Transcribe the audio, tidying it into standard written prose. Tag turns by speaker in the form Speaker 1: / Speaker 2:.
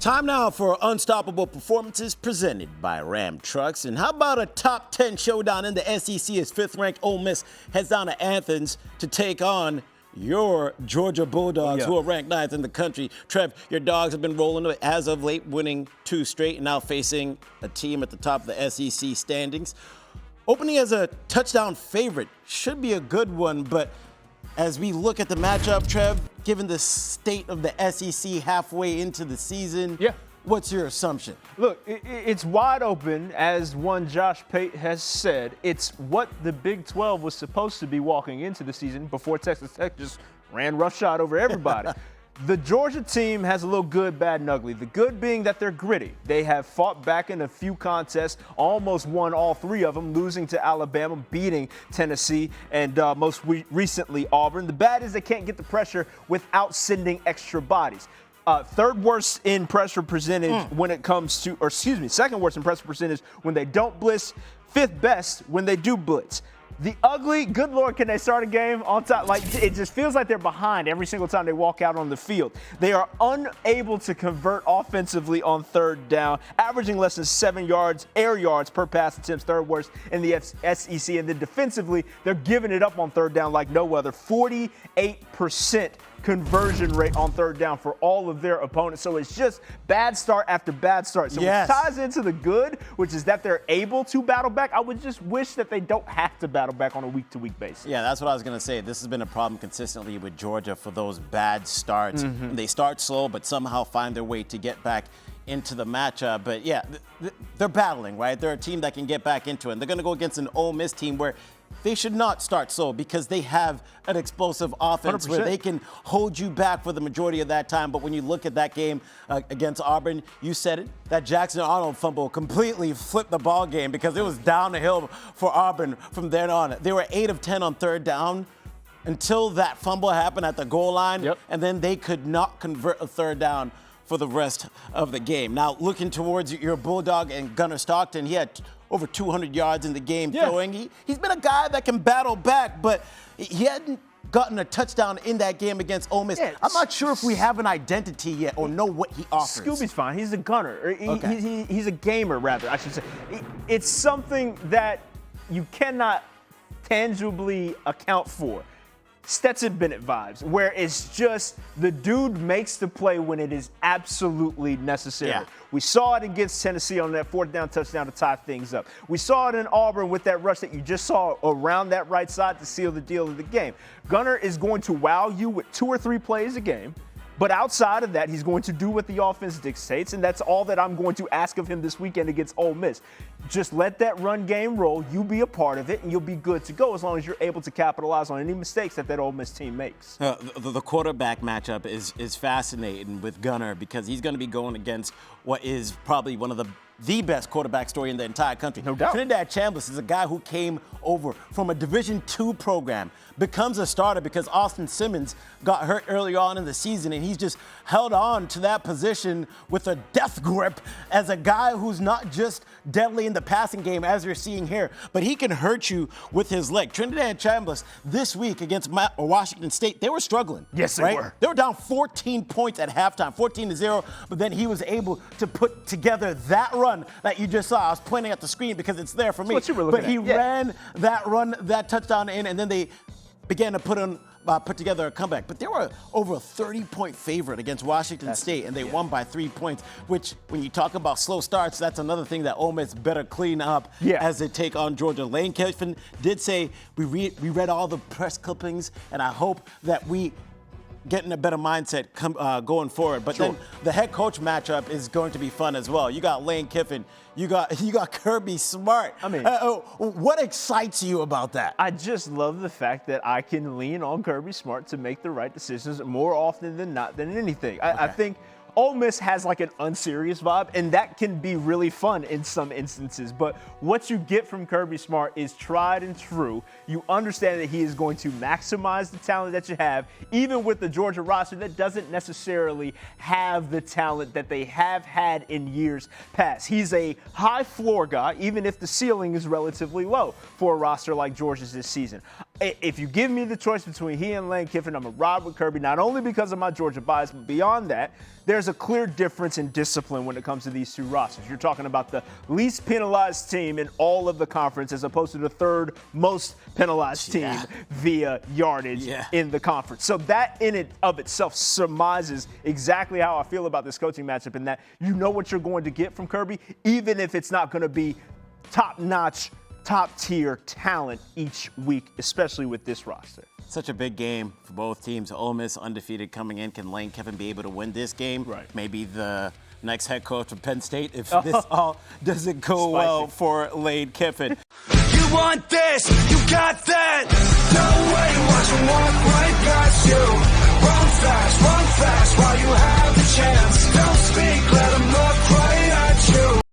Speaker 1: Time now for Unstoppable Performances presented by Ram Trucks. And how about a top 10 showdown in the SEC as 5th-ranked Ole Miss heads down to Athens to take on your Georgia Bulldogs, who are ranked 9th in the country. Trev, your Dogs have been rolling as of late, winning 2 straight, and now facing a team at the top of the SEC standings. Opening as a touchdown favorite should be a good one, but as we look at the matchup, Trev, given the state of the SEC halfway into the season, what's your assumption?
Speaker 2: Look, it's wide open, as one Josh Pate has said. It's what the Big 12 was supposed to be walking into the season before Texas Tech just ran roughshod over everybody. The Georgia team has a little good, bad, and ugly. The good being that they're gritty. They have fought back in a few contests, almost won all 3 of them, losing to Alabama, beating Tennessee, and most recently Auburn. The bad is they can't get the pressure without sending extra bodies. 3rd worst in pressure percentage when it comes to, or excuse me, 2nd worst in pressure percentage when they don't blitz, 5th best when they do blitz. The ugly, good Lord, can they start a game on top? Like, it just feels like they're behind every single time they walk out on the field. They are unable to convert offensively on 3rd down, averaging less than 7 yards, air yards per pass attempts, 3rd worst in the SEC. And then defensively, they're giving it up on 3rd down like no other. 48% conversion rate on 3rd down for all of their opponents. So it's just bad start after bad start. So it ties into the good, which is that they're able to battle back. I would just wish that they don't have to battle back on a week-to-week basis.
Speaker 1: Yeah, that's what I was going to say. This has been a problem consistently with Georgia for those bad starts. They start slow, but somehow find their way to get back into the matchup. But yeah, they're battling, right? They're a team that can get back into it. And they're going to go against an Ole Miss team where they should not start slow because they have an explosive offense 100%. Where they can hold you back for the majority of that time. But when you look at that game against Auburn, you said it, that Jackson Arnold fumble completely flipped the ball game because it was down the hill for Auburn from then on. They were 8 of 10 on 3rd down until that fumble happened at the goal line, and then they could not convert a 3rd down for the rest of the game. Now, looking towards your Bulldog and Gunnar Stockton, he had over 200 yards in the game throwing. He's been a guy that can battle back, but he hadn't gotten a touchdown in that game against Ole Miss. I'm not sure if we have an identity yet or know what he offers.
Speaker 2: Skubie's fine. He's a gunner. He's a gamer, rather, I should say. It's something that you cannot tangibly account for. Stetson Bennett vibes, where it's just the dude makes the play when it is absolutely necessary. We saw it against Tennessee on that 4th down touchdown to tie things up. We saw it in Auburn with that rush that you just saw around that right side to seal the deal of the game. Gunnar is going to wow you with 2 or 3 plays a game. But outside of that, he's going to do what the offense dictates, and that's all that I'm going to ask of him this weekend against Ole Miss. Just let that run game roll. You be a part of it, and you'll be good to go as long as you're able to capitalize on any mistakes that Ole Miss team makes.
Speaker 1: The quarterback matchup is fascinating with Gunnar because he's going to be going against what is probably one of the best quarterback story in the entire country.
Speaker 2: No doubt.
Speaker 1: Trinidad Chambliss is a guy who came over from a Division II program, becomes a starter because Austin Simmons got hurt early on in the season, and he's just held on to that position with a death grip as a guy who's not just deadly in the passing game, as you're seeing here, but he can hurt you with his leg. Trinidad Chambliss this week against Washington State, they were struggling.
Speaker 2: Yes, they were.
Speaker 1: They were down 14 points at halftime, 14-0, but then he was able to put together that run that you just saw. I was pointing at the screen because it's there for me.
Speaker 2: That's what you were looking
Speaker 1: at. He ran that run, that touchdown in, and then they began to put together a comeback. But they were over a 30-point favorite against Washington State, and they won by 3 points, which, when you talk about slow starts, that's another thing that Ole Miss better clean up as they take on Georgia. Lane Kiffin did say, we read all the press clippings, and I hope that we get in a better mindset going forward. But then the head coach matchup is going to be fun as well. You got Lane Kiffin. You got Kirby Smart. I mean, what excites you about that?
Speaker 2: I just love the fact that I can lean on Kirby Smart to make the right decisions more often than not than anything. I think Ole Miss has like an unserious vibe, and that can be really fun in some instances. But what you get from Kirby Smart is tried and true. You understand that he is going to maximize the talent that you have, even with the Georgia roster that doesn't necessarily have the talent that they have had in years past. He's a high floor guy, even if the ceiling is relatively low for a roster like Georgia's this season. If you give me the choice between he and Lane Kiffin, I'm going to ride with Kirby, not only because of my Georgia bias, but beyond that, there's a clear difference in discipline when it comes to these two rosters. You're talking about the least penalized team in all of the conference as opposed to the third most penalized team via yardage in the conference. So that in and of itself surmises exactly how I feel about this coaching matchup, in that you know what you're going to get from Kirby, even if it's not going to be top-notch, top-tier talent each week, especially with this roster.
Speaker 1: Such a big game for both teams. Ole Miss undefeated coming in. Can Lane Kiffin be able to win this game?
Speaker 2: Right.
Speaker 1: Maybe the next head coach of Penn State if this all doesn't go well for Lane Kiffin.
Speaker 3: You want this, you got that. No way, watch them walk right past you. Run fast while you have the chance. Don't speak, let